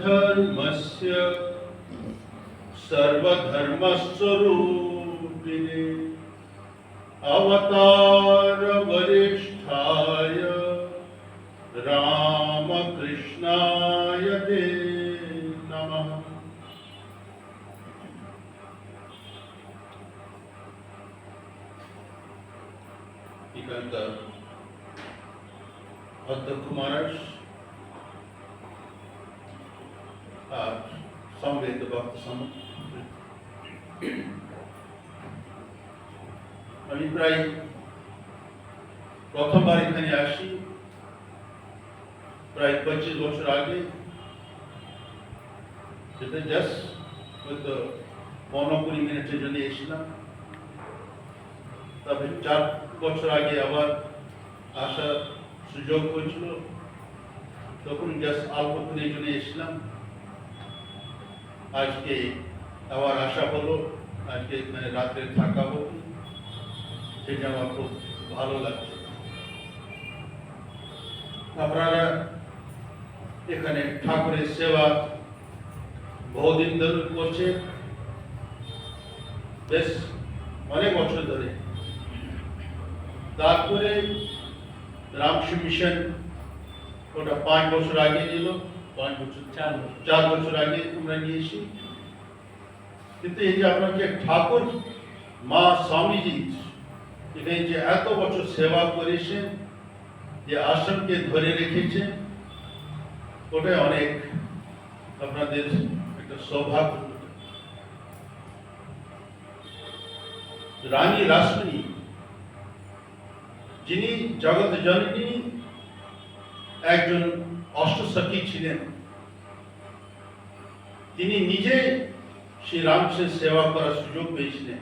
धर्मस्य सर्वधर्मस्वरूपिणे अवतार वरिष्ठाय रामकृष्णाय ते नमः। অধ্যক্ষ মহারাজ আর সম্মিলিত ভক্ত সমূহ, আমি প্রায় প্রথমবার এখানে আসি প্রায় 25 বছর আগে। সেটা জাস্ট হয়তো 15-20 মিনিটের জন্য এসেছিলাম। তবে 4 বছর আগে আবার আসার সুযোগ হয়েছিল, তখন জাস্ট অল্প দিনের জন্য এসেছিলাম। আজকে আবার আসা হলো, আজকে এখানে রাত্রে থাকা হলো, সেটা আমার খুব ভালো লাগছে। আপনারা এখানে ঠাকুরের সেবা বহুদিন ধরে করছে, বেশ অনেক বছর ধরে। তারপরে রামকৃষ্ণ মিশন ওটা 5 বছর আগে নিল, 4 বছর আগে আমরা নিয়েছি। কিন্তু এই যে আপনাকে ঠাকুর মা স্বামীজি এখানে যে এত বছর সেবা করেছেন, যে আশ্রমকে ধরে রেখেছেন, ওটাই অনেক আপনাদের একটা সৌভাগ্য। রানী রাসমণি যিনি জগৎ জননী একজন অষ্টসখী ছিলেন, তিনি নিজে শ্রী রামকৃষ্ণের সেবা করার সুযোগ পেয়েছিলেন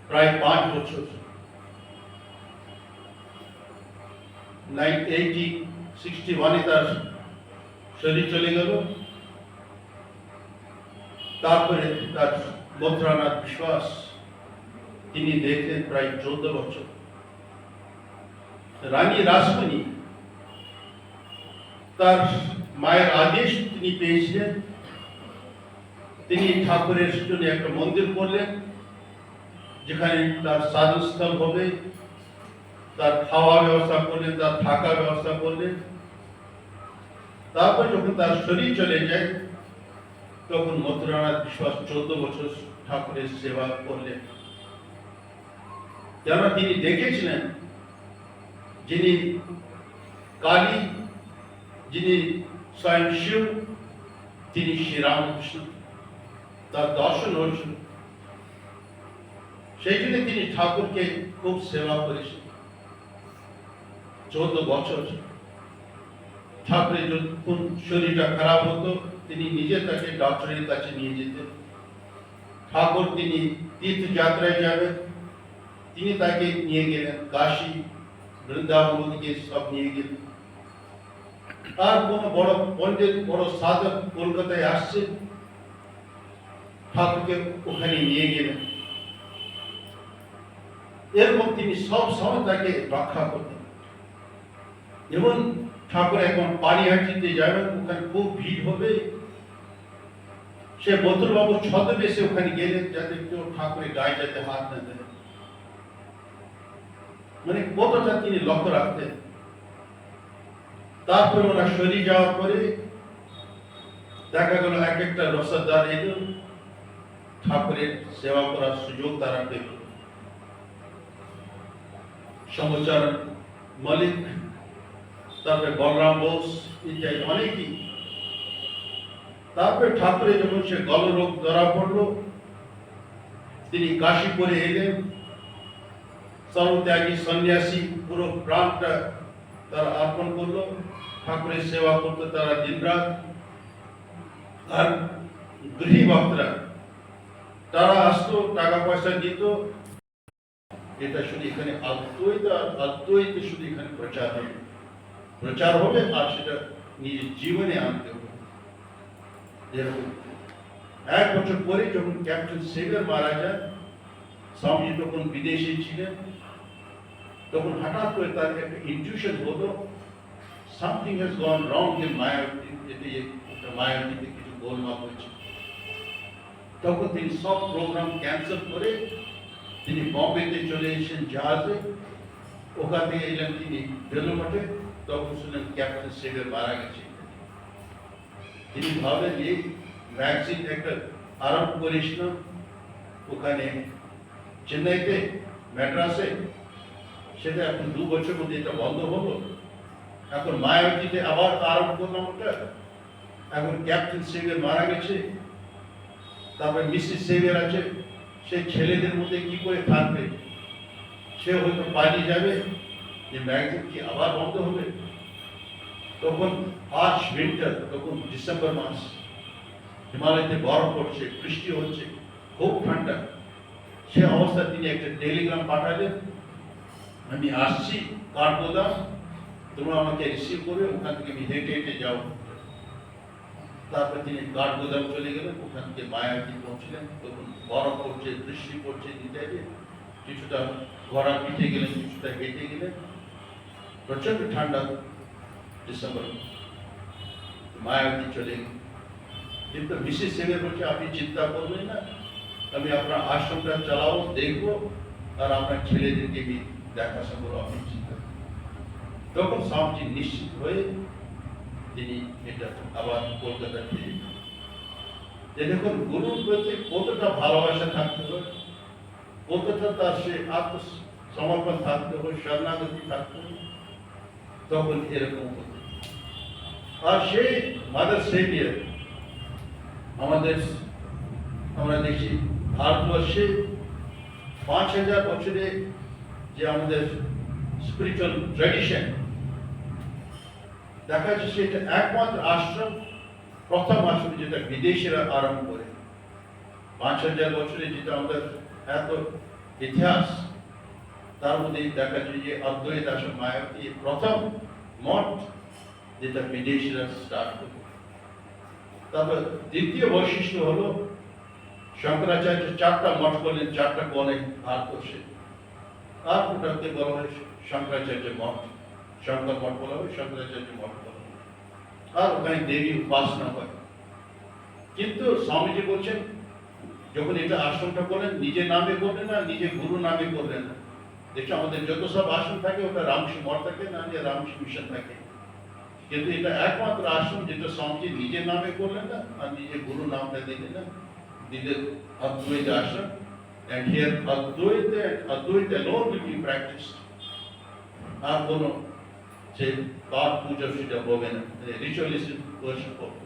প্রায় 5 বছর। 1861 তার শরীর চলে গেল। তারপরে তার মথুরানাথ বিশ্বাস তিনি দেখলেন প্রায় 14 বছর। রানী রাসমণি তার মায়ের আদেশ তিনি পেয়েছিলেন, তিনি ঠাকুরের জন্য একটা মন্দির করলেন, যেখানে তার সাধনস্থল হবে, তার খাওয়া ব্যবস্থা করলেন, তার থাকা ব্যবস্থা করলেন। তারপর যখন তার শরীর চলে যায়, তখন মথুরানাথ বিশ্বাস 14 বছর ঠাকুরের সেবা করলেন। কেন তিনি দেখেছিলেন যিনি কালী, যিনি স্বয়ং শিব, তিনি শ্রীরামকৃষ্ণ, তার দর্শন হয়েছিল। সেই জন্য তিনি ঠাকুরকে খুব সেবা করেছেন 14 বছর। ঠাকুরের যখন শরীরটা খারাপ হতো, তিনি নিজে তাকে ডক্টরের কাছে নিয়ে যেতেন। ঠাকুর তিনি তীর্থযাত্রায় যাবেন, তিনি তাকে নিয়ে গেলেন কাশী, বৃন্দাবন থেকে সব নিয়ে গেলেন। আর কোনো বড় পণ্ডিত, বড় সাধক কলকাতায় আসছে, ঠাকুরকে ওখানে নিয়ে গেলেন। এরকম তিনি সব সময় তাকে রক্ষা করতেন। যেমন ঠাকুর এখন পানিহাটিতে যাবেন, ওখানে খুব ভিড় হবে, সে মথুরবাবু ছদ্মবেশে ওখানে গেলেন যাতে কেউ ঠাকুরের গায়ে যাতে হাত না দেয়। মানে কতটা তিনি লক্ষ্য রাখতেন। তারপরে ওনার শরীর যাওয়ার পরে দেখা গেল এক একটা রসদার এলো, ঠাকুরের সেবা করার সুযোগ তারা পেল। সমচারণ মল্লিক, তারপরে বলরাম বোস ইত্যাদি অনেকেই। তারপরে ঠাকুরের যখন সে গলরোগ ধরা পড়ল, তিনি কাশীপুরে এলেন। সর্বত্যাগী সন্ন্যাসী পুরো প্রাণটা তারা অর্পণ করলো, ঠাকুরের সেবা করতে তারা দিনরাত। আর গৃহী ভক্তরা তারা আসতো, টাকা পয়সা দিত। এটা শুধু এখানে অদ্বৈত শুধু এখানে প্রচার হবে আর সেটা নিজের জীবনে আনতে হবে। যেরকম 1 বছর পরে যখন ক্যাপ্টেন সেগার মারা যায়, স্বামীজি তখন বিদেশে ছিলেন, তখন হঠাৎ করে তার একটা ইনটিউশন হলো, something has gone wrong in Mayawati, মায়াবতীতে কিছু গোলমাল হয়েছে। তখন তিনি সব প্রোগ্রাম ক্যান্সেল করে তিনি বম্বেতে চলে এসেছেন জাহাজে। ওখান থেকে এলেন তিনি বেলুমঠে, তখন শুনলেন ক্যাপ্টেন সেভের মারা গেছে। তিনি ভাবলেন এই ম্যাগজিন একটা আরম্ভ করিস না, ওখানে চেন্নাইতে ম্যাড্রাসে, সেটা এখন 2 বছর মধ্যে এটা বন্ধ হলো। এখন মায়াবতীতে আবার আরম্ভ করলাম ওটা। এখন ক্যাপ্টেন সেভিয়ার মারা গেছে, তারপরে মিসেস সেভিয়ার আছে, সেই ছেলেদের মধ্যে কি করে থাকবে? সে হয়তো পালিয়ে যাবে, যে ম্যাগজিন কি আবার বন্ধ হবে? তখন হার্শ উইন্টার, তখন ডিসেম্বর মাস, হিমালয়তে বরফ পড়ছে, বৃষ্টি হচ্ছে, খুব ঠান্ডা। সে অবস্থায় তিনি একটা টেলিগ্রাম পাঠালেন, আমি আসছি কাঠগোদাম, তোমরা আমাকে রিসিভ করবে, ওখান থেকে আমি হেঁটে হেঁটে যাও। তারপরে তিনি কাঠগোদাম চলে গেলেন, ওখান থেকে মায়াবতী পৌঁছলেন। তখন বরফ পড়ছে, বৃষ্টি পড়ছে, দিদাইতে কিছুটা ঘোড়া পিঠে গেলেন, কিছুটা হেঁটে গেলেন, প্রচন্ড ঠান্ডা ডিসেম্বর। মায়াবতী চলে গেলেন, কিন্তু মিসেস সেভের বলছে আপনি চিন্তা করবেন না, আমি আপনার আশ্রমটা চালাবো, দেখবো, আর আপনার ছেলেদেরকে আমি দেখাশোনা করবো, আপনি চিন্তা। তখন স্বামীজি নিশ্চিত হয়ে তিনি এটা আবার কলকাতা ফিরে গেলেন। যে দেখুন গুরুর প্রতি কতটা ভালোবাসা থাকতে হয়, কতটা তার সে আত্মসমর্পণ থাকতে হয়, শরণাগতি থাকতে হয়, তখন এরকম হতো। আর সেই মাদার সেভিয়ার আমাদের, আমরা দেখি ভারতবর্ষে 5000 বছরে যে আমাদের স্পিরিচুয়াল ট্র্যাডিশন দেখা যাচ্ছে, সেটা একমাত্র আশ্রম, প্রথম আশ্রম যেটা বিদেশিরা আরম্ভ করে। 5000 বছরে যেটা আমাদের এত ইতিহাস, তার মধ্যে দেখা যাচ্ছে যে অদ্বৈত আশ্রম মায়াবতী প্রথম মঠ যেটা বিদেশিরা স্টার্ট করে। তারপর দ্বিতীয় বৈশিষ্ট্য হলো শঙ্করাচার্য 4টা মঠ করলেন, 4টা কোণে ভারতবর্ষে, আর ওটাকে বলা হয় শঙ্করাচার্য মঠ, শঙ্কর মঠ বলা হয়, শঙ্করাচার্য মঠ বলা হয়, আর ওখানে দেবী উপাসনা হয়। কিন্তু স্বামীজি বলছেন যখন এটা আশ্রমটা করলেন, নিজের নামে করলেন না, নিজে গুরু নামে করলেন না। দেখছো আমাদের যত সব আশ্রম থাকে ওটা রামকৃষ্ণ মঠ থাকে না, যে রামকৃষ্ণ মিশন থাকে, কিন্তু এটা একমাত্র আশ্রম যেটা স্বামীজি নিজের নামে করলেন না, আর নিজে গুরু নামটা দিলেন না, দিলেন অদ্বৈত আশ্রম। And here Advaita alone will be practiced. আর কোনো সে পাঠ পূজা সেটা হবে না, রিচুয়ালিস্টিক ওয়ার্শিপ হবে।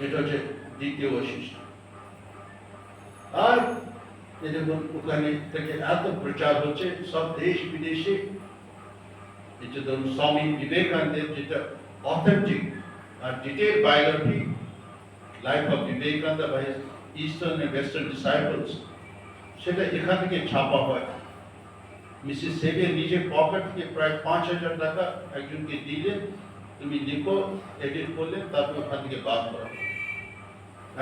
এটা হচ্ছে দ্বিতীয় বৈশিষ্ট্য। আর এই দেখুন ওখানে থেকে এত প্রচার হচ্ছে সব দেশ বিদেশে, এটা ধরুন স্বামী বিবেকানন্দের যেটা অথেন্টিক আর detail biography, life of Vivekananda by eastern and western disciples, সেটা এখান থেকে ছাপা হয়। মিসেস সেভিয়ার নিজের পকেট থেকে প্রায় 5000 টাকা একজনকে দিলেন, তুমি লিখো, এডিট করলেন, তারপর ওখান থেকে বাদ করা।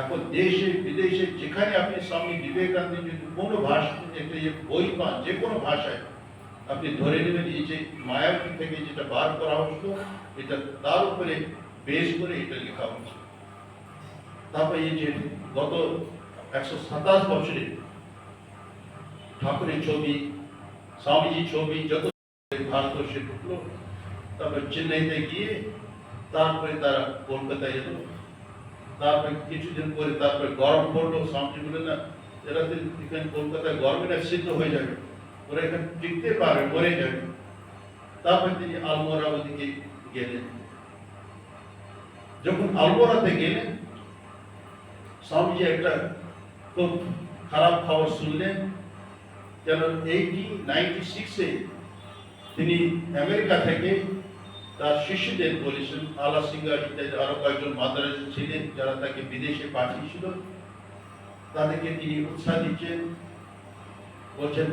এখন দেশে বিদেশে যেখানে আপনি স্বামী বিবেকানন্দের যদি কোনো ভাষা একটা বই পান, যে কোনো ভাষায়, আপনি ধরে নেবেন এই যে মায়াবতী থেকে যেটা বার করা হতো, এটা তার উপরে বেশ করে এটা লেখা হচ্ছে। তারপর এই যে গত 127 বছরে ঠাকুরের ছবি, স্বামীজির ছবি যত ভারতবর্ষে ঢুকলো, তারপর চেন্নাইতে গিয়ে তারপরে তারা কলকাতায় এলো। তারপরে কিছুদিন পরে তারপরে গরম পড়লো, স্বামীজি বললেন না এরা তো এখানে কলকাতায় গরমে না সিদ্ধ হয়ে যাবে, ওরা এখানে টিকতে পারবে, মরে যাবে। তারপরে তিনি আলমোড়া ওদিকে গেলেন। যখন আলমোড়াতে গেলেন, স্বামীজি একটা খুব খারাপ খবর শুনলেন, কেন 1896-এ তিনি আমেরিকা থেকে তার শিষ্যদের বলেছেন, আলা সিঙ্গার ইত্যাদি আরো কয়েকজন মাদ্রাজ ছিলেন যারা তাকে বিদেশে পাঠিয়েছিল, তাদেরকে তিনি উৎসাহ দিচ্ছেন, বলছেন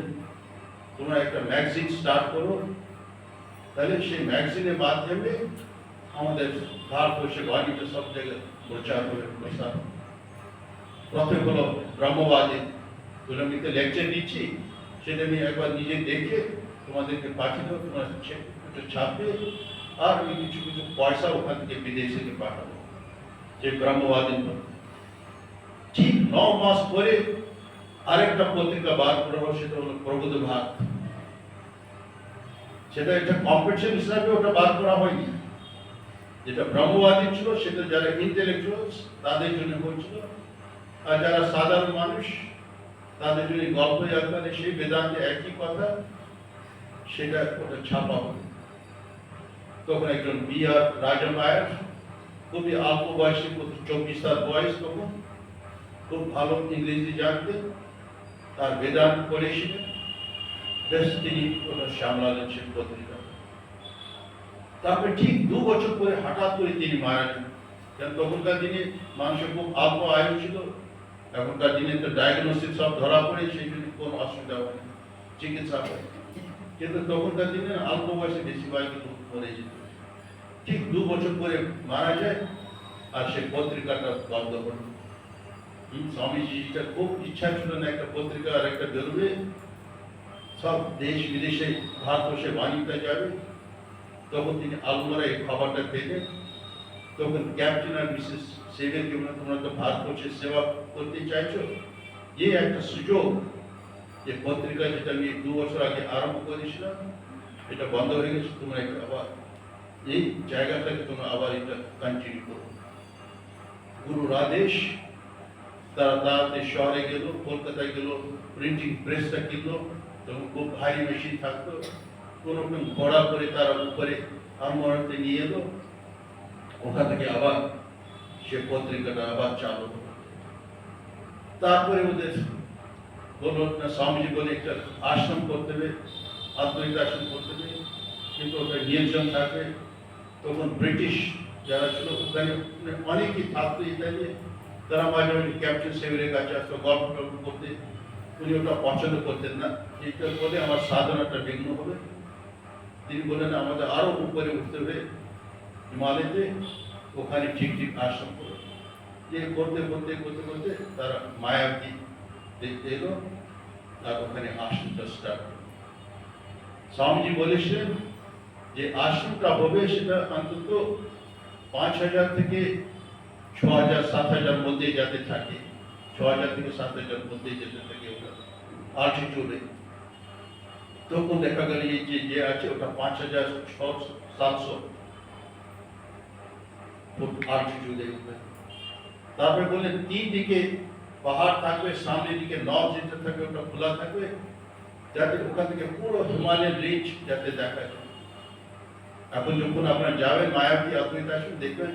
তোমরা একটা ম্যাগাজিন স্টার্ট করো, তাহলে সেই ম্যাগাজিনের মাধ্যমে আমাদের ভারতবর্ষে বাণিজ্য সব জায়গায় প্রচার হবে, প্রসার। প্রথমে হলো ব্রহ্মবাদী, আমি তো লেকচার দিচ্ছি, সেটা আমি একবার নিজে দেখে তোমাদেরকে পাঠিয়ে দেবো, তোমরা একটু ছাপবে, আর আমি কিছু কিছু পয়সা ওখান থেকে বিদেশে পাঠাবো যে ব্রহ্মবাদী। ঠিক 9 মাস পরে আরেকটা পত্রিকা বার করা হলো, সেটা হলো প্রবোধ ভাত। সেটা একটা কম্পিটিশন হিসাবে ওটা বার করা হয়নি, যেটা ব্রহ্মবাদী ছিল সেটা যারা ইন্টেলেকচুয়ালস তাদের জন্য হয়েছিল, আর যারা সাধারণ মানুষ তাদের জন্য গল্প আকারে সেই বেদান্তে একই কথা সেটা ওটা ছাপা হলো। তখন একজন B.R. রাজমায়ার, খুবই অল্প বয়সে, 24 বয়স, তখন খুব ভালো ইংরেজি জানতেন, তার বেদান্ত পড়েছিলেন, বেশ তিনি ওটা সামলালেন সেই পত্রিকা। তারপরে ঠিক 2 বছর পরে হঠাৎ করে তিনি মারা যান। কারণ তখনকার দিনে মানুষের খুব অল্প আয়ু ছিল, এখনকার দিনে তো ডায়াগনোসিস সব ধরা পড়ে, সেই জন্য কোনো অসুবিধা হয় না, চিকিৎসা হয়। কিন্তু তখনকার দিনে অল্প বয়সে বেশিরভাগ কিন্তু মরে যেত। ঠিক 2 বছর পরে মারা যায়, আর সেই পত্রিকাটা বন্ধ হল। স্বামীজিটা খুব ইচ্ছা ছিল না একটা পত্রিকা আর একটা বেরোবে, সব দেশ বিদেশে ভারতবর্ষে বাণিজ্যটা যাবে। তখন তিনি আলমোড়ায় এই খবরটা পেলেন। তখন ক্যাপ্টেন আর মিসেস সেভেনকে বললেন, তোমরা তো ভারতবর্ষের সেবা করতে চাইছো, এই একটা সুযোগ, যে পত্রিকা যেটা আমি 2 বছর আগে আরম্ভ করেছিলাম এটা বন্ধ হয়ে গেছে, তোমরা একটা আবার এই জায়গাটাকে তোমরা আবার এটা কন্টিনিউ করো। গুরুর আদেশ, তারা তাড়াতাড়ি শহরে গেল, কলকাতায় গেল, প্রিন্টিং প্রেসটা কিনলো। তখন খুব ভারী মেশিন থাকতো, কোনো রকম ঘোড়া করে তারা উপরে আলমোড়াতে নিয়ে এলো। ওখান থেকে আবার সে পত্রিকাটা আবার চালু হলো। তারপরে ওদের বলল না, স্বামীজি বলে একটা আশ্রম করতে হবে, আত্মহিত আশ্রম করতে হবে, কিন্তু ওটা নিয়ন্ত্রণ থাকবে। তখন ব্রিটিশ যারা ছিল ওখানে অনেকেই থাকতো ইত্যাদি, তারা মাঝে মাঝে ক্যাপ্টেন সেভেরের কাছে আসতো গল্প টল্প করতে। উনি ওটা পছন্দ করতেন না, এইটার বলে আমার সাধনাটা বিঘ্ন হবে। তিনি বললেন আমাদের আরো উপরে উঠতে হবে হিমালয়তে, ওখানে ঠিক ঠিক আশ্রম করো। যে করতে করতে করতে করতে তারা মায়াবতী দেখতে এলো, আর ওখানে আশ্রমটা স্টার্ট হলো। স্বামীজি বলেছিলেন যে আশ্রমটা হবে সেটা অন্তত 5,000 থেকে 6,000 7,000 মধ্যে যাতে থাকে, 6,000 থেকে 7,000 মধ্যে যেতে থাকে ওটা অল্টিটিউডে। তখন দেখা গেল যে আছে ওটা 5,700 ফুট অল্টিটিউডে উঠবে। তারপরে বললেন 3 দিকে পাহাড় থাকবে, সামনের দিকে নর্থ যেটা থাকবে ওটা খোলা থাকবে, যাতে ওখান থেকে পুরো হিমালয়ের রেঞ্জ যাতে দেখা যায়। এখন যখন আপনারা যাবেন মায়াবতী অদ্বৈত আশ্রম, দেখবেন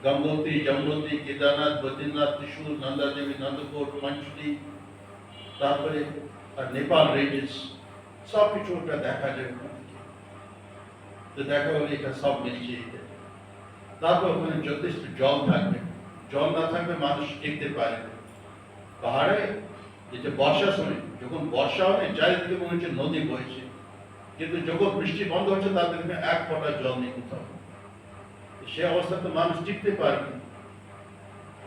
গঙ্গোত্রী, যমুনোত্রী, কেদারনাথ, বদ্রীনাথ, ত্রিশূল, নন্দাদেবী, নন্দকোট, মঞ্চুরি, তারপরে আর নেপাল রেঞ্জেস, সব কিছু ওটা দেখা যায় ওখান থেকে। তো দেখা হলে এটা সব মিলছে। তারপর ওখানে যথেষ্ট জল থাকবে, জল না থাকবে মানুষ টিকতে পারে না। পাহাড়ে যেটা বর্ষার সময়, যখন বর্ষা হয় চারিদিকে মনে হচ্ছে নদী বইছে, কিন্তু যখন বৃষ্টি বন্ধ হচ্ছে তাদের 1 ফোঁটা জল নেই কোথাও। সে অবস্থাতে মানুষ টিকতে পারবে।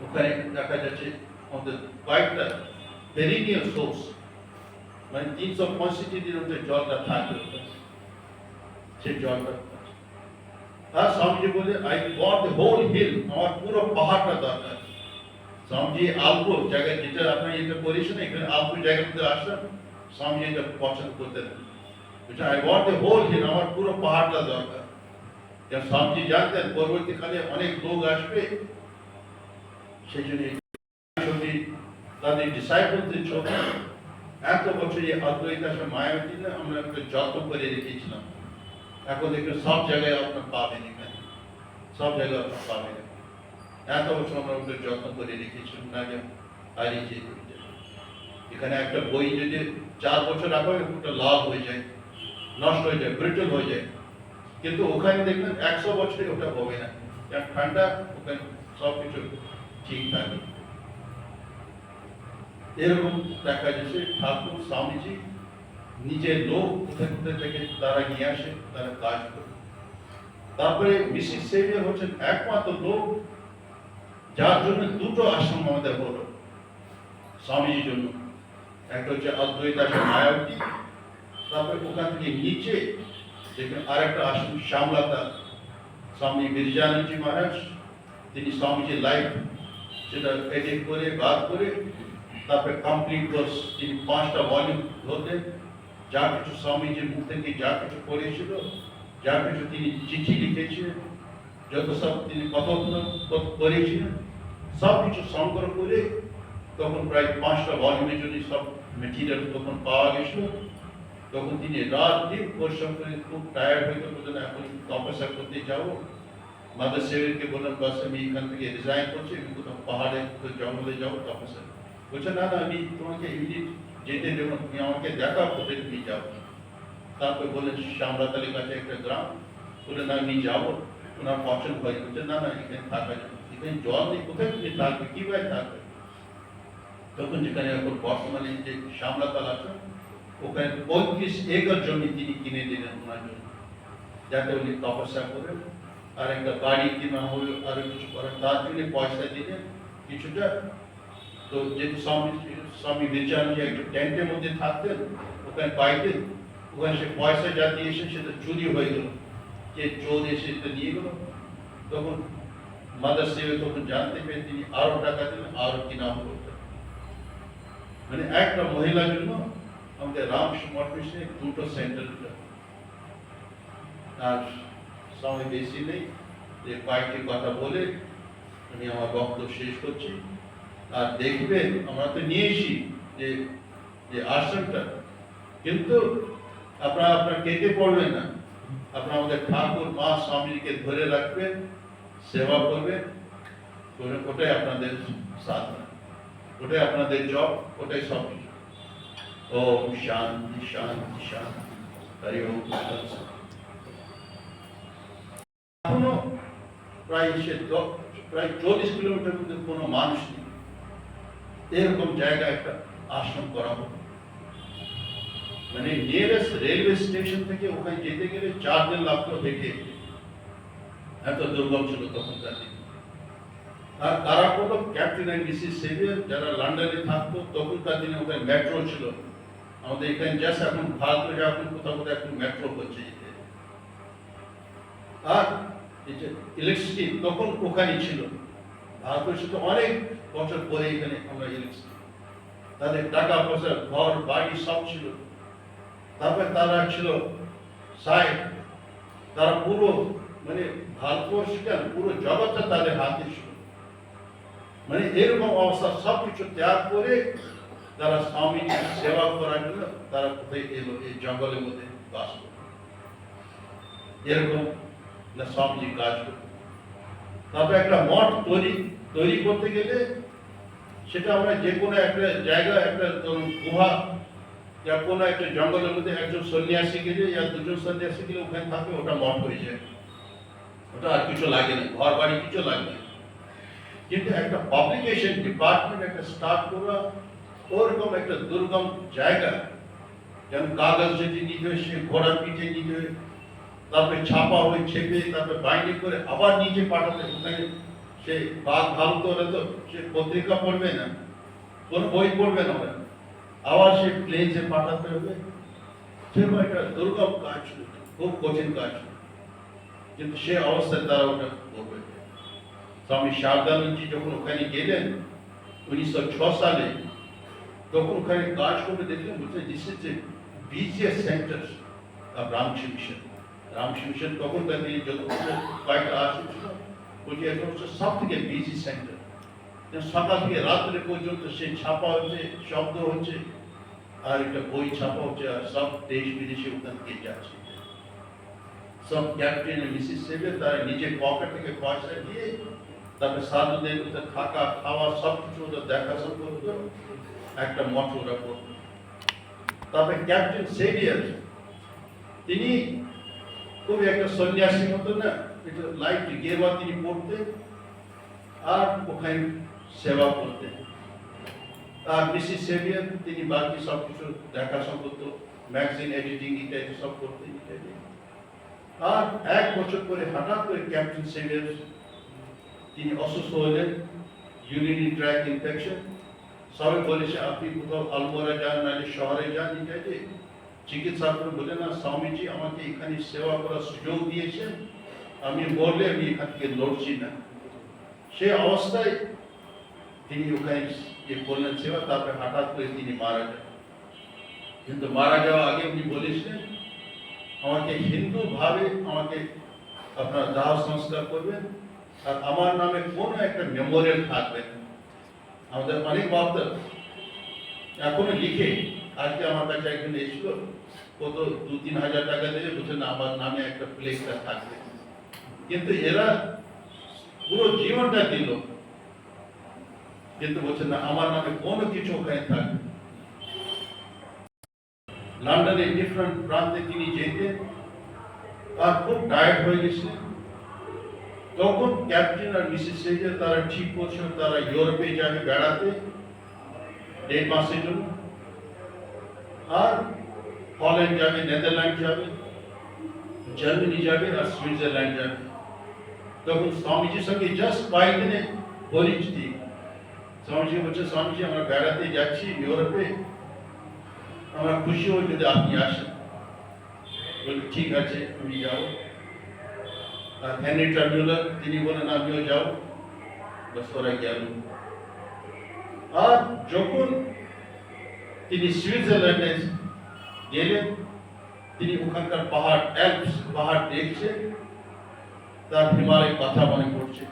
ওখানে দেখা যাচ্ছে আমাদের কয়েকটা পেরিনিয়াল সোর্স, মানে 365 দিন ওদের জলটা থাকবে, সেই জলটা। আর স্বামীজি বলে I want the whole hill, আমার পুরো পাহাড়টা দরকার। স্বামীজি অল্প জায়গায়, যেটা আপনি এটা করেছেন এখানে অল্প জায়গার মধ্যে আসেন, স্বামীজি এটা পছন্দ করতেন। I want the whole hill, আমার পুরো পাহাড়টা দরকার। কারণ স্বামীজি জানতেন পরবর্তীকালে অনেক লোক আসবে, সেই জন্য তাদের ডিসাইপলদের ছবি এত বছর এই অদ্বৈত আশ্রম মায়াবতী না আমরা একটা যত্ন করে রেখেছিলাম। এখন দেখবেন সব জায়গায় আপনার পাবেন, এখানে সব জায়গায় আপনার পাবেন। এত বছর আমরা ওটা যত্ন করে রেখেছিলাম না, যে হারিয়ে যেতে। এখানে একটা বই যদি 4 বছর রাখা হয় ওটা লাভ হয়ে যায়, নষ্ট হয়ে যায়, ব্রিটল হয়ে যায়। কিন্তু ওখানে দেখবেন 100 বছরে ওটা হবে না, কারণ ঠান্ডা, ওখানে সব কিছু ঠিক থাকে। এরকম দেখা যাচ্ছে ঠাকুর স্বামীজি নিজের লোক কোথায় কোথায় থেকে তারা নিয়ে আসে, তারা কাজ করে। তারপরে মিসেস সেভিয়ার হচ্ছেন একমাত্র লোক যার জন্য 2টো আশ্রম আমাদের হলো স্বামীজির জন্য। একটা হচ্ছে অদ্বৈত আশ্রম মায়াবতী, তারপরে ওখান থেকে নিচে যেখানে আরেকটা আশ্রম শ্যামলতা স্বামী বিরজানন্দজি মহারাজ, তিনি স্বামীজির লাইফ সেটা এডিট করে বার করে তারপরে কমপ্লিট কোর্স তিনি 5টা ভলিউম ধরলেন। যা কিছু স্বামীজির মুখ থেকে যা কিছু পড়েছিল, যা কিছু তিনি চিঠি লিখেছিলেন, যত সব তিনি কথোপকথন করেছিলেন, সব কিছু সংগ্রহ করে তখন প্রায় 5টা ভলিউমের জন্য সব মেটেরিয়াল তখন পাওয়া গেছিল। তখন তিনি রাত দিন পরিশ্রম করে খুব টায়ার্ড হয়ে বললেন এখন তপস্যা করতে যাবো। মাদার সেভিয়ারকে বললেন বাস আমি এখান থেকে রিজাইন করছি, আমি কোথাও পাহাড়ে জঙ্গলে যাবো তপস্যা। বলছে না না আমি তোমাকে ইমিডিয়েট যেতে দেবো না, তুমি আমাকে দেখাও কোথায় তুমি যাও। তারপরে বললেন শ্যামরাতালের কাছে একটা গ্রাম, বললেন আমি যাবো। ওনার পছন্দ হয়, বলছে না না এখানে থাকা যাবে, এখানে জল নেই, কোথায় তুমি থাকবে, কিভাবে থাকবে। তখন যেখানে এখন বর্তমানে যে শ্যামরাতাল আছে ওখানে 35 একর জমি তিনি কিনে দিলেন ওনার জন্য, যাতে উনি তপস্যা করেন। আর একটা বাড়ি কিনা হলো, আরো কিছু করেন, তার জন্য পয়সা দিলেন কিছুটা। তো যেহেতু স্বামী বিরজানন্দজি একটা টেন্টের মধ্যে থাকতেন, ওখানে পাইতেন, ওখানে সে পয়সা যা দিয়েছে সেটা চুরি হয়ে গেল, যে চোর এসে এটা নিয়ে গেল। তখন মাদার সেভিয়ার তখন জানতে পেরে তিনি আরো টাকা দিলেন, আরো কিনা হলো। মানে একটা মহিলার জন্য আমাদের রামকৃষ্ণ মঠে 2টো সেন্টার, আর সময় বেশি নেই, যে কয়েকটি কথা বলে আমি আমার বক্তব্য শেষ করছি। আর দেখবেন আমরা তো নিয়েছি যে যে আশ্রমটা, কিন্তু আপনারা কেটে পড়বেন না, আপনারা আমাদের ঠাকুর মা স্বামীকে ধরে রাখবেন, সেবা করবেন, ওটাই আপনাদের সাধনা, ওটাই আপনাদের জব, ওটাই সব কিছু। ওম শান্তি শান্তি শান্তি, হরি ওম। এখনো প্রায় 40 কিলোমিটার মধ্যে কোনো মানুষ নেই, এরকম জায়গা একটা আশ্রম করা হবে। মানে নিয়ারেস্ট রেলওয়ে স্টেশন থেকে ওখানে যেতে গেলে 4 দিন লাগতো হেঁটে, এত দুর্গম ছিল তখনকার দিন। আর তারা হলো ক্যাপ্টেন এন্ড মিসেস সেভিয়ার, যারা লন্ডনে থাকতো তখনকার দিনে ওখানে মেট্রো ছিল। আমাদের এখানে জাস্ট এখন ভারতে যখন কোথাও কোথাও এখন মেট্রো হচ্ছে। আর ইলেকট্রিসিটি তখন ওখানে ছিল, ভারতবর্ষে তো অনেক বছর পরে এখানে আমরা ইলেকট্রিসিটি, তাদের টাকা পয়সা ঘর বাড়ি সব ছিল। তারপরে তারা ছিল সাহেব, তারা পুরো মানে ভারতবর্ষটা পুরো জগৎটা তাদের হাতে ছিল। মানে এরকম অবস্থা সব কিছু ত্যাগ করে তারা স্বামীজি সেবা করার জন্য তারা কোথায় এলো, এই জঙ্গলের মধ্যে বাস করল। এরকম না স্বামীজি কাজ করত। তারপরে একটা মঠ তৈরি করতে গেলে সেটা আমরা যে কোনো একটা জায়গা, একটা গুহা या কোনো একটা জঙ্গলের মধ্যে একজন সন্ন্যাসী গেলে या দুজন সন্ন্যাসী গেলে ওখানে থাকবে, ওটা মঠ হয়ে যায়, ওটা আর কিছু লাগে না, ঘর বাড়ি কিছু লাগে না। কিন্তু একটা পাবলিকেশন ডিপার্টমেন্ট একটা স্টার্ট করা, ওরকম একটা দুর্গম জায়গা, যেমন কাগজ যদি নিতে হয় সে ঘোড়া পিঠে নিতে হয়, তারপরে ছাপা হয়ে ছেপে তারপরে বাইন্ডিং করে আবার নিচে পাঠাতে, ওখানে সে বাঘ ভাবতো ওরা তো সে পত্রিকা পড়বে না, কোনো বই পড়বে না, ওরা আবার সে প্লেনে পাঠাতে হবে। সেরকম একটা দুর্গম কাজ ছিল, খুব কঠিন কাজ ছিল, কিন্তু সে অবস্থায় তারা ওটা করবে। স্বামী শারদানন্দজি যখন ওখানে গেলেন 1906 সালে, তখন ওখানে কাজ করে দেখলেন, বলছে this is a busiest centre of Ramakrishna mission. Ramakrishna mission তখনকার দিনে যত কয়েকটা আশ্রম ছিল, বলছে এটা হচ্ছে সব থেকে বিজি সেন্টার। সকাল থেকে রাত্রে পর্যন্ত সে ছাপা হচ্ছে, শব্দ হচ্ছে, আর একটা বই ছাপা হচ্ছে, আর সব দেশ বিদেশে ওখান থেকে যাচ্ছে। সব ক্যাপ্টেন মিসেস সেভিয়ার তারা নিজের পকেট থেকে পয়সা দিয়ে তারপরে সাধুদের ওদের থাকা খাওয়া সব কিছু ওদের দেখাশোনা করতো, একটা মঠ ওরা করতো। তারপরে ক্যাপ্টেন সেভিয়ার তিনি খুব একটা সন্ন্যাসী মতো না, এটা লাইট গেরুয়া তিনি পড়তেন আর ওখানে সেবা করতেন। আর মিসেস সেভিয়ার তিনি বাকি সব কিছু দেখাশোনা করতো, ম্যাগাজিন এডিটিং ইত্যাদি সব করতেন ইত্যাদি। আর 1 বছর পরে হঠাৎ করে ক্যাপ্টেন সেভিয়ার তিনি অসুস্থ হলেন, ইউরিনারি ট্র্যাক্ট ইনফেকশন। সবাই বলেছে আপনি কোথাও আলমোড়া যান, নাহলে শহরে যান ইত্যাদি। চিকিৎসা করে বলে না স্বামীজি আমাকে এখানে সেবা করার সুযোগ দিয়েছেন, আমি বললে আমি এখান থেকে লড়ছি না, সে অবস্থায় তিনি ওখানে যে করলেন সেবা, তারপরে হঠাৎ করে তিনি মারা যান। কিন্তু মারা যাওয়ার আগে উনি বলেছিলেন আমাকে হিন্দু ভাবে আমাকে আপনার দাহ সংস্কার করবেন, আর আমার নামে কোনো একটা মেমোরিয়াল থাকবে। আমাদের অনেক ভক্ত এখনো লিখে, আজকে আমার কাছে একজন এসেছিল, কত 2-3 হাজার টাকা দেবে, বলছে না আমার নামে একটা প্লেসটা থাকবে। কিন্তু এরা পুরো জীবনটা দিল, কিন্তু বলছে না আমার নামে কোনো কিছু ওখানে থাকবে। লন্ডনের ডিফারেন্ট প্রান্তে তিনি যেতেন, আর খুব টায়ার্ড হয়ে গেছিলেন। তখন ক্যাপ্টেন আর মিসেস সেজার তারা ঠিক করছিল তারা ইউরোপে যাবে বেড়াতে 1.5 মাসের জন্য, আর হল্যান্ড যাবে, নেদারল্যান্ড যাবে, জার্মানি যাবে, আর সুইজারল্যান্ড যাবে। তখন স্বামীজির সঙ্গে জাস্ট কয়েকদিনে পরিচিতি। স্বামীজি বলছে স্বামীজি আমরা বেড়াতে যাচ্ছি ইউরোপে, আমরা খুশি হই যদি আপনি আসেন। বলি ঠিক আছে আমি যাবো। আর হেনরিটা মিউলার তিনি বলেন আমিও যাও, বাস ওরা গেল। আর যখন তিনি সুইজারল্যান্ডে গেলেন, তিনি ওখানকার পাহাড়, অ্যালপস পাহাড় দেখছেন, তার হিমালয়ের কথা মনে পড়ছে।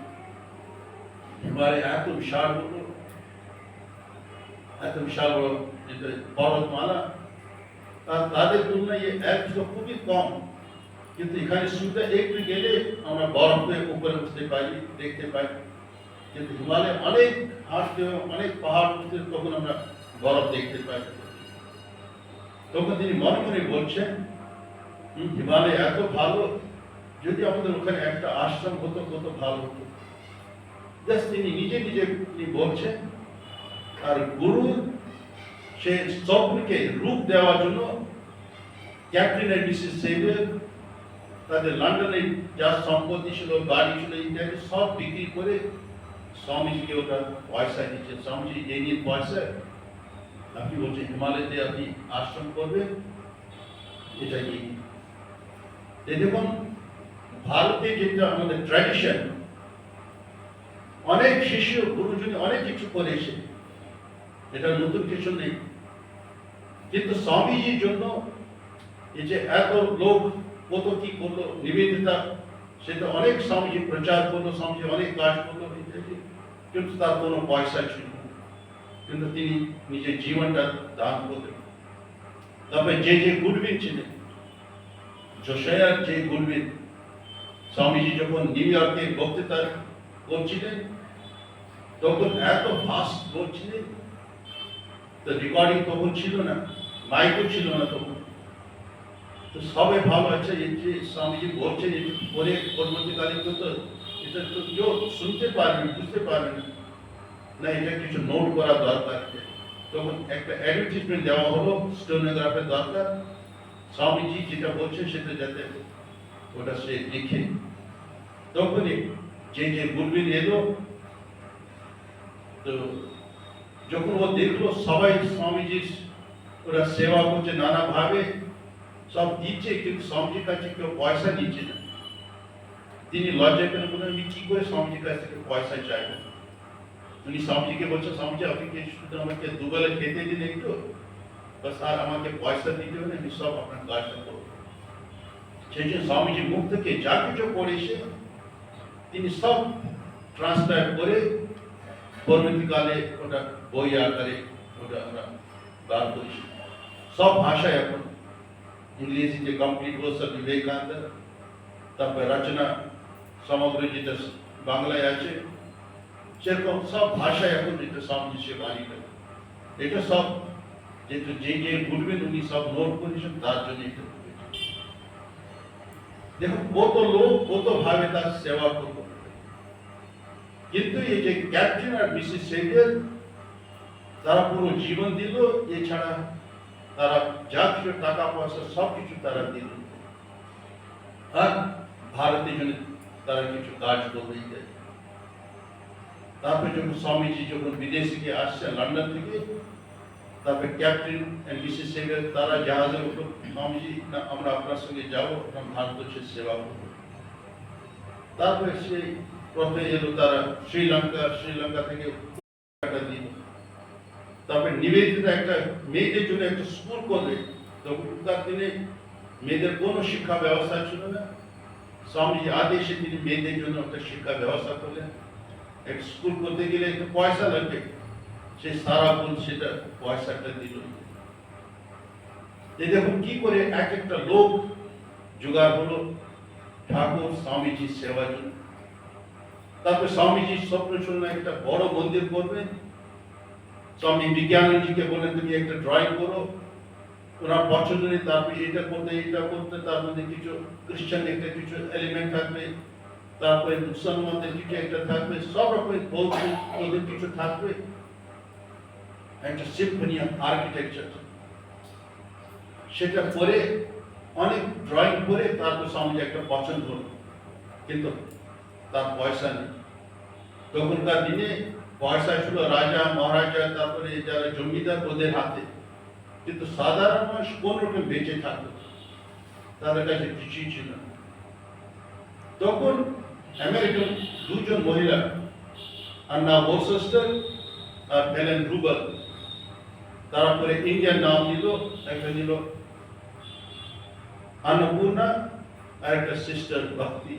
হিমালয় এত বিশাল বড়, এত বিশাল বড় পর্বতমালা, আর তাদের তুলনায় এই অ্যালপস খুবই কম। কিন্তু এখানে সুবিধা একটু গেলে আমরা বরফের উপরে উঠতে পারি, দেখতে পাই। কিন্তু হিমালয়ে অনেক হাঁটতে হবে, অনেক পাহাড় উঠতে, তখন আমরা বরফ দেখতে পাই। তখন তিনি মনে মনে বলছেন হিমালয় এত ভালো, যদি আমাদের ওখানে একটা আশ্রম হতো কত ভালো হতো। জাস্ট তিনি নিজে নিজে তিনি বলছেন। আর গুরু সে স্বপ্নকে রূপ দেওয়ার জন্য ক্যাপ্টেন আর মিসেস সেভিয়ার তাদের লন্ডনে যা সম্পত্তি ছিল, বাড়ি ছিল ইত্যাদি সব বিক্রি করে স্বামীজিকে ওটা পয়সা দিচ্ছে। স্বামীজি এই নিয়ে পয়সা আপনি বলছেন হিমালয়তে আপনি আশ্রম করবেন, এটা কি দেখুন ভারতে যেটা আমাদের ট্র্যাডিশন, অনেক শিষ্য গুরুজনী অনেক কিছু করেছে, এটা নতুন কিছু নেই। কিন্তু স্বামীজির জন্য এই যে এত লোক কত কি করলো, নিবেদিতা সেটা অনেক স্বামীজি প্রচার করলো, স্বামীজি অনেক কাজ করলো, কিন্তু তার কোনো পয়সা ছিল না, কিন্তু তিনি নিজের জীবনটা দান করলেন। তবে যে যে গুরুবিন ছিলেন, জোশায়ার যে গুরুবিন, স্বামীজি যখন নিউ ইয়র্কে বক্তৃতা করছিলেন তখন এত ফাস্ট বলছিলেন, তো রেকর্ডিং তখন ছিল না, মাইকও ছিল না তখন। তো সবাই ভালো আছে এই যে স্বামীজি বলছেন, পরে পরবর্তীকালে তো এটা তো কেউ শুনতে পারবে, বুঝতে পারবে না, না এটা কিছু নোট করা দরকার। তখন একটা অ্যাডভার্টাইজমেন্ট দেওয়া হলো, স্টেনোগ্রাফের দরকার, স্বামীজি যেটা বলছেন সেটা যাতে ওটা সে লিখে। তখনই যে যে গুরবিন এলো, তো যখন ও দেখলো সবাই স্বামীজির ওরা সেবা করছে নানা ভাবে, সব দিচ্ছে, কিন্তু স্বামীজির কাছে কেউ পয়সা দিচ্ছে না। তিনি লজ্জা পেলে বলেন আমি কি করে স্বামীজির কাছ থেকে পয়সা চাইবো। উনি স্বামীজিকে বলছে স্বামীজি আপনি কি শুধু আমাকে দুবেলা খেতে দিন একটু, বাস আর আমাকে পয়সা দিতে হবে, আমি সব আপনার কাজটা করবো। সেই জন্য স্বামীজি মুখ থেকে যা কিছু করেছে তিনি সব ট্রান্সক্রাইব করে পরবর্তীকালে ওটা বই আকারে ওটা আমরা বার করেছি সব ভাষায়। এখন ইংরেজিতে কমপ্লিট বলছে বিবেকানন্দ, তারপরে রচনা সমগ্র যেটা বাংলায় আছে, সেরকম সব ভাষায় এখন যেটা স্বামীজি সে বাণী করে, এটা সব যেটা যে যে ঘুরবেন উনি সব নোট করেছেন, তার জন্য এটা দেখুন কত লোক কত ভাবে তার সেবা করব। কিন্তু এই যে ক্যাপ্টেন আর মিসেস সেভিয়ার তারা পুরো জীবন দিল, এছাড়া তারা যা কিছু টাকা পয়সা সব কিছু তারা দিল, আর ভারতের জন্য তারা কিছু কাজ করবেই দেয়। তারপরে যখন স্বামীজি যখন বিদেশে গিয়ে আসছে লন্ডন থেকে, তারপরে ক্যাপ্টেন এন্ড মিসেস সেভিয়ার তারা জাহাজে উঠলো, স্বামীজি না আমরা আপনার সঙ্গে যাবো, আমরা ভারতবর্ষের সেবা করবো। তারপরে সেই প্রথমে এলো তারা শ্রীলঙ্কা থেকে টাকা দিল। তারপরে নিবেদিত একটা মেয়েদের জন্য একটা স্কুল করবে। তখনকার দিনে মেয়েদের কোনো শিক্ষা ব্যবস্থা ছিল না। স্বামীজি আদেশে তিনি মেয়েদের জন্য একটা শিক্ষা ব্যবস্থা করলেন। একটা স্কুল করতে গেলে একটু পয়সা লাগবে, সে সারা বোন সেটা পয়সাটা দিল। যে দেখুন কি করে এক একটা লোক জোগাড় হলো ঠাকুর স্বামীজির সেবার জন্য। তারপর স্বামীজির স্বপ্ন শুনলেন একটা বড় মন্দির করবেন। স্বামী বিজ্ঞানন্দজিকে বলেন তুমি একটা ড্রয়িং করো, ওনার পছন্দ নেই। তারপরে এটা করতে তার মধ্যে কিছু খ্রিস্টান একটা কিছু এলিমেন্ট থাকবে, তারপরে মুসলমানদের কিছু একটা থাকবে, সব রকমের বৌদ্ধ ওদের কিছু থাকবে, একটা সিম্ফনি অফ আর্কিটেকচার। সেটা করে অনেক ড্রয়িং করে তারপর স্বামীজি একটা পছন্দ হলো, কিন্তু তার পয়সা নেই। তখনকার দিনে পয়সা ছিল রাজা মহারাজা, তারপরে যারা জমিদার ওদের হাতে, কিন্তু সাধারণ মানুষ কোন রকম বেঁচে থাকতো, তাদের কাছে কিছুই ছিল না। তখন আমেরিকান দুজন মহিলা, আন্না ওরচেস্টার আর হেলেন রুবেল, তারপরে ইন্ডিয়ান নাম নিল, একটা নিল अन्नपूर्णा আর একটা সিস্টার ভক্তি।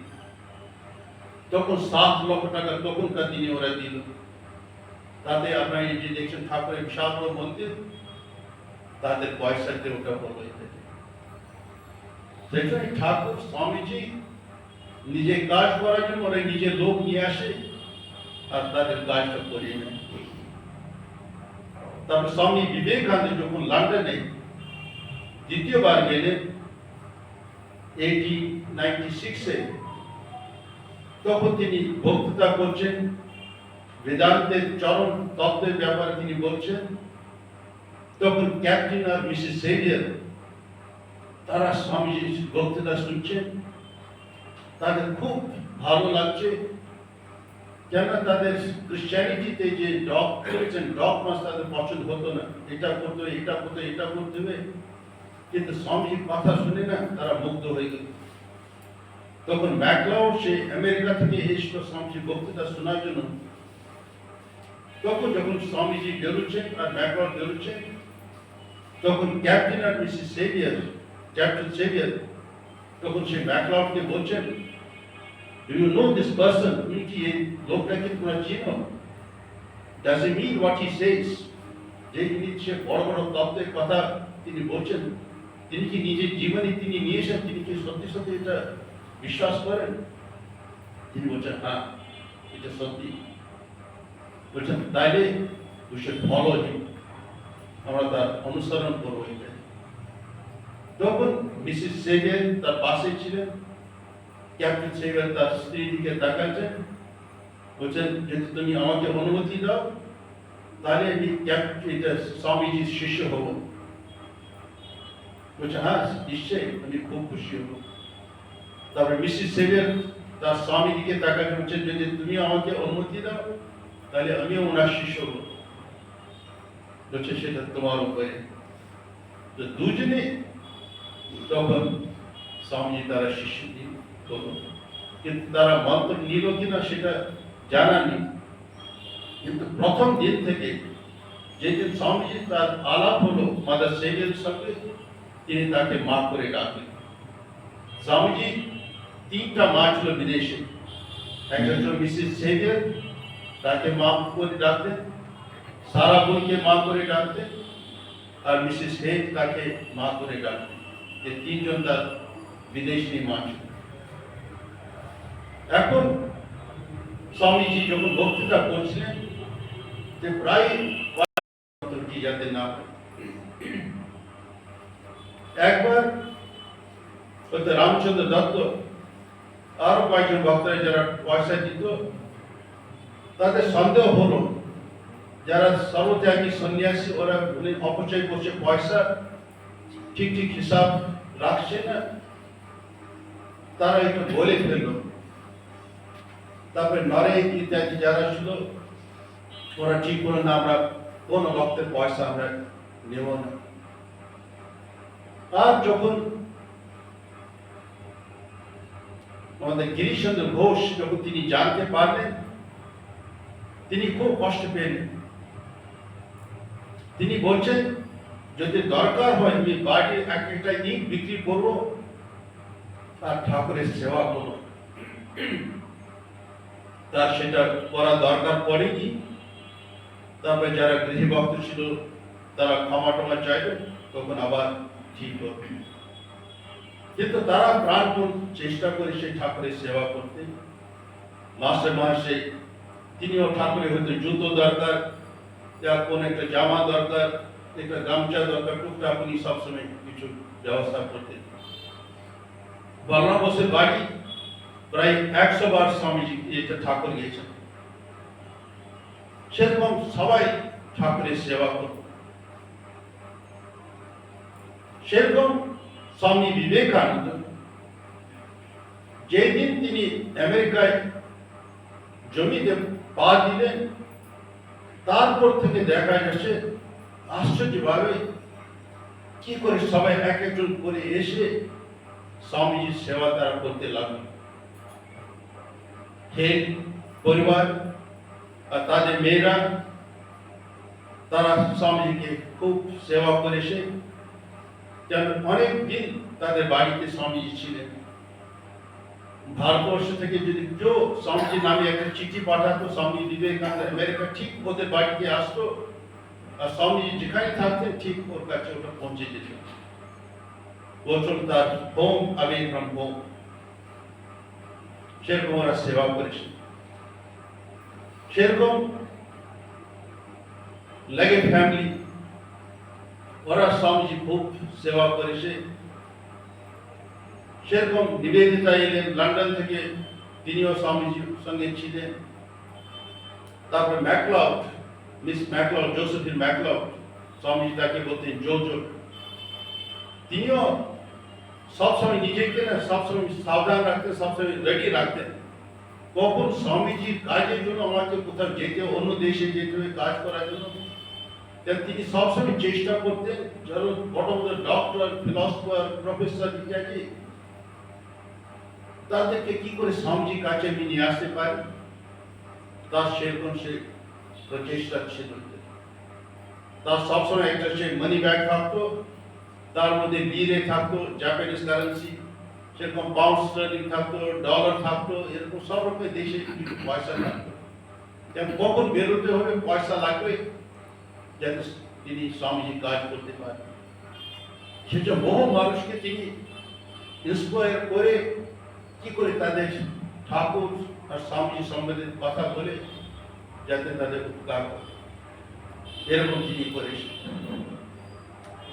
তখন 7 লক্ষ টাকা তখনকার দিনে ওরা দিল। তাতে আপনারা এই যে দেখছেন ঠাকুরের বিশাল বড় মন্দির, তাদের পয়সাতে ওটা বড় হয়ে থাকে। সেখানে ঠাকুর স্বামীজি নিজে কাজ করার জন্য ওরা নিজে লোক নিয়ে আসে আর তাদের কাজটা করিয়ে নেয়। তারপর স্বামী বিবেকানন্দ যখন লন্ডনে দ্বিতীয়বার গেলেন 1896-এ, তখন তিনি বক্তৃতা করছেন, বেদান্তের চরম তত্ত্বের ব্যাপারে তিনি বলছেন। তখন ক্যাপ্টেন আর মিসেস সেভিয়ার তারা স্বামীজির বক্তৃতা শুনছেন, তাদের খুব ভালো লাগছে। কেন তাদের ক্রিশ্চিয়ানিটিতে যে ডগমাস তাদের পছন্দ হতো না, এটা করতে হবে, এটা করতে হবে, এটা করতে হবে, কিন্তু স্বামীজির কথা শুনে না তারা মুগ্ধ হয়ে গেল। তখন ম্যাকলাউড সে আমেরিকা থেকে এসেছিল স্বামীজির বক্তৃতা শোনার জন্য। তখন যখন স্বামীজি বেরোচ্ছেন আর ম্যাকলাউড বেরোচ্ছেন, তখন ক্যাপ্টেন আর মিসেস সেভিয়ার, ক্যাপ্টেন সেভিয়ার তখন সে ম্যাকলাউডকে বলছেন, do you know this person? তুমি কি এই লোকটাকে তোমরা চিনো? Does he mean what he says? যে তিনি সে বড় বড় তত্ত্বের কথা তিনি বলছেন, তিনি কি নিজের জীবনে তিনি নিয়েছেন? তিনি কি সত্যি সত্যি এটা বিশ্বাস করেন? তিনি বলছেন হ্যাঁ, এটা সত্যি। বলছেন তাইলে উই শুড ফলো হিম, আমরা তার অনুসরণ করবো। এটা তখন মিসেস সেভিয়ার তার পাশে ছিলেন। ক্যাপ্টেন সেভিয়ার তার স্ত্রীর দিকে তাকাচ্ছেন, বলছেন যদি তুমি আমাকে অনুমতি দাও তাহলে আমি এটা স্বামীজির শিষ্য হব। বলছে হ্যাঁ নিশ্চয়ই, আমি খুব খুশি হব। তারপরে মিসেস সেভিয়ার তার স্বামী দিকে তাকাচ্ছেন, বলছেন যদি তুমি আমাকে অনুমতি দাও তাহলে আমিও ওনার শিষ্য হব। বলছে সেটা তোমার উপরে। তো দুজনে তখন স্বামীজি তারা শিষ্য দিল, কিন্তু তারা মন্ত্র নিল কিনা সেটা জানা নেই। কিন্তু প্রথম দিন থেকে যেদিন স্বামীজি তার আলাপ হলো মাদার সেভিয়ারের সঙ্গে, তিনি তাকে মা করে ডাকলেন। স্বামীজি 3টা মা ছিল বিদেশে, একটা ছিল মিসেস সেভিয়ার, তাকে মা করে ডাকতেন, সারা বোনকে মা করে ডাকতেন, আর মিসেস হেড তাকে মা করে ডাকতেন। এই 3জন তার বিদেশি মা ছিল। এখন স্বামীজি যখন বক্তৃতা করছিলেন, যে প্রায় কি যাতে না একবার রামচন্দ্র দত্ত আরো কয়েকজন বক্তারা যারা পয়সা দিত, তাদের সন্দেহ হলো যারা সর্বত্যাগী সন্ন্যাসী ওরা অপচয় করছে, পয়সা ঠিক ঠিক হিসাব রাখছে না, তারা একটু বলে ফেলল। তারপরে নরেন ইত্যাদি যারা ছিল ওরা ঠিক করলো না, আমরা কোন রক্তের পয়সা আমরা নেব না। আর যখন আমাদের গিরিশচন্দ্র ঘোষ যখন তিনি জানতে পারলেন, তিনি খুব কষ্ট পেলেন। তিনি বলছেন, যদি দরকার হয় আমি বাড়ির একটা ইট বিক্রি করবো আর ঠাকুরের সেবা করবো। তার সেটা করা দরকার পড়েনি। তারপরে যারা গৃহভক্ত ছিল তারা ক্ষমা টমা চাইল, তখন আবার ঠিক হল। কিন্তু তারা প্রাণপণ চেষ্টা করে সেই ঠাকুরের সেবা করতে। মাসে মাসে তিনিও ঠাকুরের হয়তো জুতো দরকার, কোন একটা জামা দরকার, একটা গামছা দরকার, টুকটাক উনি সবসময় কিছু ব্যবস্থা করতেন। বলরাম বোসের বাড়ি প্রায় 100 বার স্বামীজি এটা ঠাকুর গিয়েছেন। সেরকম সবাই ঠাকুরের সেবা করত। সেরকম স্বামী বিবেকানন্দ যেদিন তিনি আমেরিকায় জমিতে পা দিলেন, তারপর থেকে দেখা গেছে আশ্চর্যভাবে কি করে সবাই এক একজন করে এসে স্বামীজির সেবা তারা করতে লাগলো। হে পরিবার আর তাদের মেয়েরা, তারা স্বামীজিকে খুব সেবা করেছে। যেন অনেক দিন তাদের বাড়িতে স্বামীজি ছিলেন। ভারতবর্ষ থেকে যদি কেউ স্বামীজি নামে একটা চিঠি পাঠাতো, স্বামী বিবেকানন্দ আমেরিকা ঠিক ওদের বাড়িতে আসতো, আর স্বামীজি যেখানে থাকতেন ঠিক ওর কাছে ওটা পৌঁছে যেত। বলছেন তার হোম অ্যাওয়ে ফ্রম হোম। সেরকম ওরা সেবা করেছে। সেরকম লাগে ফ্যামিলি, ওরা স্বামীজি খুব সেবা করেছে। সেরকম নিবেদিতা এলেন লন্ডন থেকে, তিনিও স্বামীজির সঙ্গে ছিলেন। তারপরে MacLeod, Miss MacLeod, Josephine MacLeod, Swamiji তাকে বলতেন জোজো, তিনিও সবসময় নিজেকে না সবসময় সাবধান রাখতেন, সবসময় রেডি রাখতেন। কখন স্বামীজির কাজের জন্য আমাকে কোথাও যেতে, অন্য দেশে যেতে হবে কাজ করার জন্য, তিনি সবসময় চেষ্টা করতেন যেন বড় বড় ডক্টর, ফিলসফার, প্রফেসর ইত্যাদি তাদেরকে কি করে স্বামীজির কাছে আমি নিয়ে আসতে পারি, তার সেরকম সে প্রচেষ্টা ছিল। তার সবসময় একটা সে মানি ব্যাগ থাকতো, তার মধ্যে লিরে থাকতো, জাপানিজ কারেন্সি, সেরকম পাউন্ড স্টার্লিং থাকতো, ডলার থাকতো, এরকম সব রকমের দেশে কিছু পয়সা থাকতো। কখন বেরোতে হবে, পয়সা লাগবে যাতে তিনি স্বামীজি কাজ করতে পারেন। সেটা বহু মানুষকে তিনি ইন্সপায়ার করে কি করে তাদের ঠাকুর আর স্বামীজি সম্বন্ধে কথা বলে যাতে তাদের উপকার করে, এরকম তিনি করেছেন।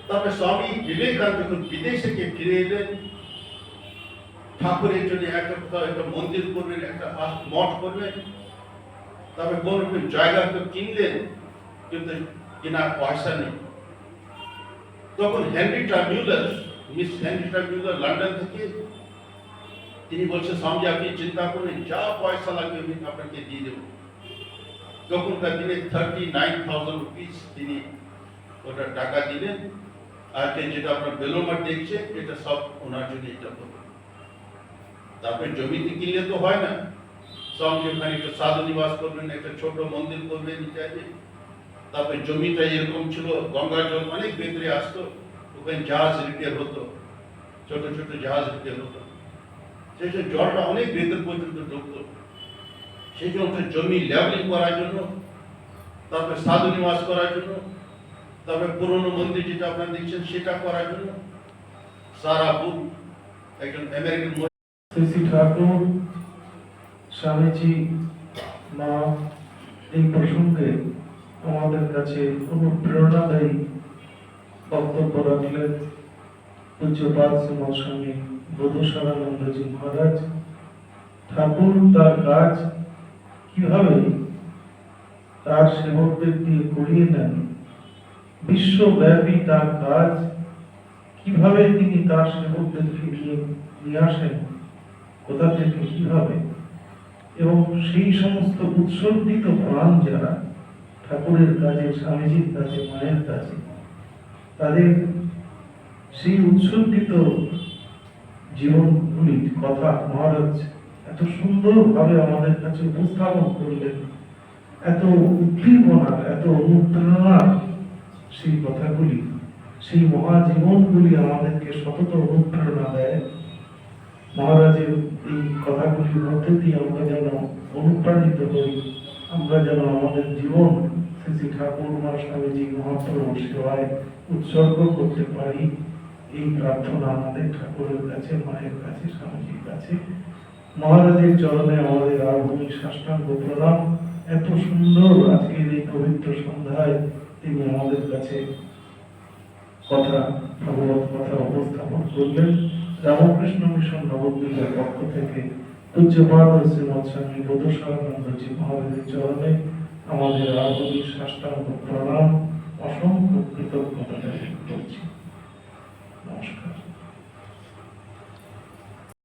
তারপরে স্বামী বিবেকানন্দ যখন বিদেশ থেকে ফিরে এলেন, ঠাকুরের জন্য একটা কোথাও একটা মন্দির করবেন, একটা মঠ করবেন, তবে কোন জায়গা তো কিনলেন, কিন্তু কেনার পয়সা নেই। তখন হেনরিটা মিউলার, মিস হেনরিটা মিউলার লন্ডন থেকে, তিনি বলছেন স্বামীজি আপনি চিন্তা করবেন, যা পয়সা লাগবে আমি আপনাকে দিয়ে দেব। তখনকার দিনে 39,000 রুপিস তিনি ওটা টাকা দিলেন। আর যেটা আপনার বেলুমার দেখছেন এটা সব ওনার জন্য এটা করবেন। তারপরে জমিতে কিনলে তো হয় না, স্বামীজি ওখানে একটা সাধু নিবাস করবেন, একটা ছোট মন্দির করবেন ইত্যাদি। তারপরে জমিটা এরকম ছিল, গঙ্গা জল অনেক ভেতরে আসতো, ওখানে জাহাজ রিপেয়ার হতো, ছোট ছোট জাহাজ রিপেয়ার হতো, সেই জন্য জলটা অনেক ভেতর পর্যন্ত ঢুকতো। সেই জন্য জমি লেভেলিং করার জন্য, তারপরে সাধু নিবাস করার জন্য, তারপরে পুরনো মন্দির যেটা আপনারা দেখছেন সেটা করার জন্য সারা বুক একজন আমেরিকান শ্রী ঠাকুর স্বামীজি মা এই প্রসঙ্গে আমাদের কাছে অনুপ্রেরণাদায়ী বক্তব্য রাখলেন পূজ্যপাদ শ্রীমৎস্বামী বোধশালানন্দজি মহারাজ। ঠাকুর তার কাজ কিভাবে তার সেবকদের দিয়ে করিয়ে নেন, বিশ্বব্যাপী তার কাজ কিভাবে তিনি তার সেবকদের ফিরিয়ে নিয়ে আসেন, কোথা থেকে কিভাবে, এবং সেই সমস্ত উৎসর্গিত প্রাণ যারা ঠাকুরের কাজে, স্বামীজির কাজে, মায়ের কাজে, তাদের সেই উৎসর্গিত জীবনগুলির কথা মহারাজ এত সুন্দরভাবে আমাদের কাছে উপস্থাপন করলেন, এত উদ্দীপনার, এত অনুপ্রেরণার সেই কথাগুলি, সেই মহাজীবনগুলি আমাদেরকে সতত অনুপ্রেরণা দেয়। মহারাজের এই কথাগুলির মধ্যে দিয়ে আমরা যেন অনুপ্রাণিত হই, আমরা যেন আমাদের জীবন শ্রী শ্রী ঠাকুর মা স্বামীজি মহাপ্রভুর সেবায় উৎসর্গ করতে পারি, এই প্রার্থনা আমাদের ঠাকুরের কাছে, মায়ের কাছে, স্বামীজির কাছে। মহারাজের চরণে আমাদের আরভূমি সাষ্টাঙ্গ প্রণাম। এত সুন্দর আজকের এই পবিত্র সন্ধ্যায় তিনি আমাদের কাছে ভগবত কথা উপস্থাপন করলেন। রামকৃষ্ণ মিশন নবদ্বীপের পক্ষ থেকে পূজ্যপাদ শ্রীমৎ স্বামী বোধশানন্দজি মহারাজের চরণে আমাদের আরভূমি সাষ্টাঙ্গ প্রণাম, অসংখ্য কৃতজ্ঞতা জ্ঞাপন করছি।